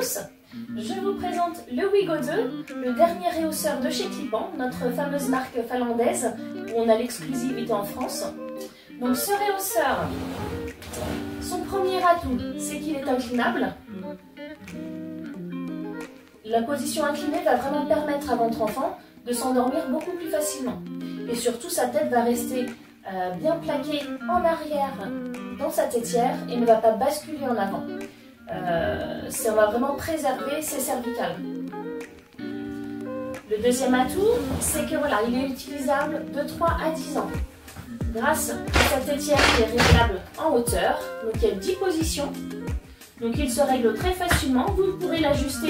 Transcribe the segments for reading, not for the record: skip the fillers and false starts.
tous, je vous présente le Wigo 2, le dernier réhausseur de chez Clipant, notre fameuse marque finlandaise où on a l'exclusivité en France. Donc ce réhausseur, son premier atout, c'est qu'il est inclinable. La position inclinée va vraiment permettre à votre enfant de s'endormir beaucoup plus facilement. Et surtout, sa tête va rester bien plaquée en arrière dans sa tétière et ne va pas basculer en avant. Ça va vraiment préserver ses cervicales. Le deuxième atout, c'est que voilà, il est utilisable de 3 à 10 ans. Grâce à sa tétière qui est réglable en hauteur, donc il y a 10 positions. Donc il se règle très facilement, vous pourrez l'ajuster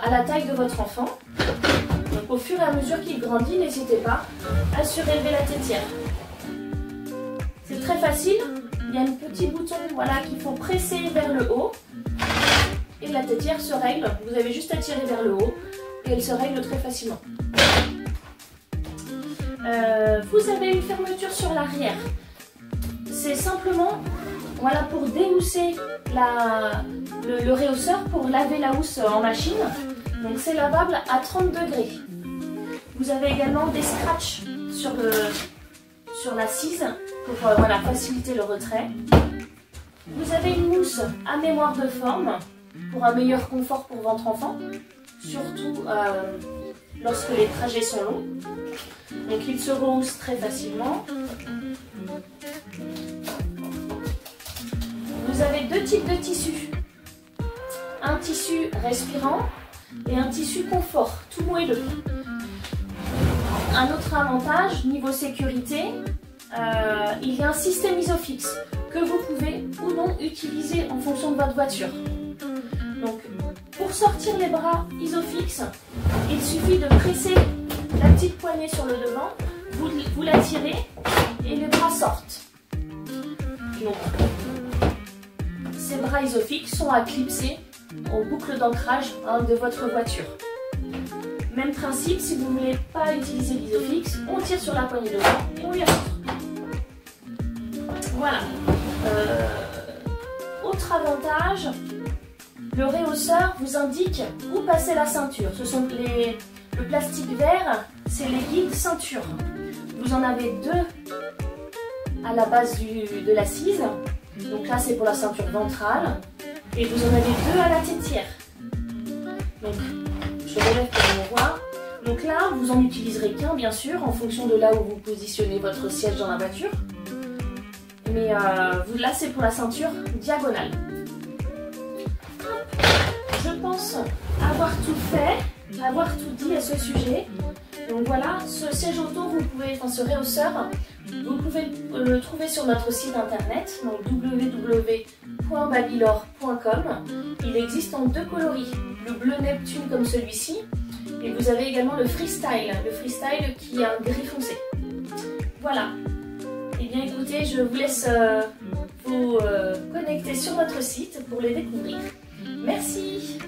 à la taille de votre enfant. Donc au fur et à mesure qu'il grandit, n'hésitez pas à surélever la tétière. C'est très facile, il y a un petit bouton voilà, qu'il faut presser vers le haut et la tétière se règle. Vous avez juste à tirer vers le haut et elle se règle très facilement. Vous avez une fermeture sur l'arrière. C'est simplement voilà, pour déhousser le réhausseur, pour laver la housse en machine. Donc c'est lavable à 30 degrés. Vous avez également des scratchs sur l'assise pour voilà, faciliter le retrait. Vous avez une mousse à mémoire de forme pour un meilleur confort pour votre enfant, surtout lorsque les trajets sont longs. Donc il se rehausse très facilement. Vous avez deux types de tissus. Un tissu respirant et un tissu confort, tout moelleux. Un autre avantage, niveau sécurité, il y a un système Isofix que vous pouvez ou non utiliser en fonction de votre voiture. Donc, pour sortir les bras Isofix, il suffit de presser la petite poignée sur le devant, vous la tirez et les bras sortent. Donc, ces bras Isofix sont à clipser aux boucles d'ancrage de votre voiture. Même principe, si vous ne voulez pas utiliser l'Isofix, on tire sur la poignée devant et on les rentre. Voilà. Autre avantage, le réhausseur vous indique où passer la ceinture. Ce sont le plastique vert, c'est les guides ceinture. Vous en avez deux à la base de l'assise. Donc là, c'est pour la ceinture ventrale. Et vous en avez deux à la tétière. Donc, je relève pour qu'on voit. Donc là, vous en utiliserez qu'un, bien sûr, en fonction de là où vous positionnez votre siège dans la voiture. Mais là, c'est pour la ceinture diagonale. Je pense avoir tout fait, avoir tout dit à ce sujet. Donc voilà, ce siège auto, ce réhausseur, vous pouvez le trouver sur notre site internet, donc www.babylor.com. Il existe en deux coloris, le bleu Neptune comme celui-ci, et vous avez également le Freestyle qui a un gris foncé. Voilà. Et bien écoutez, je vous laisse vous connecter sur notre site pour les découvrir. Merci.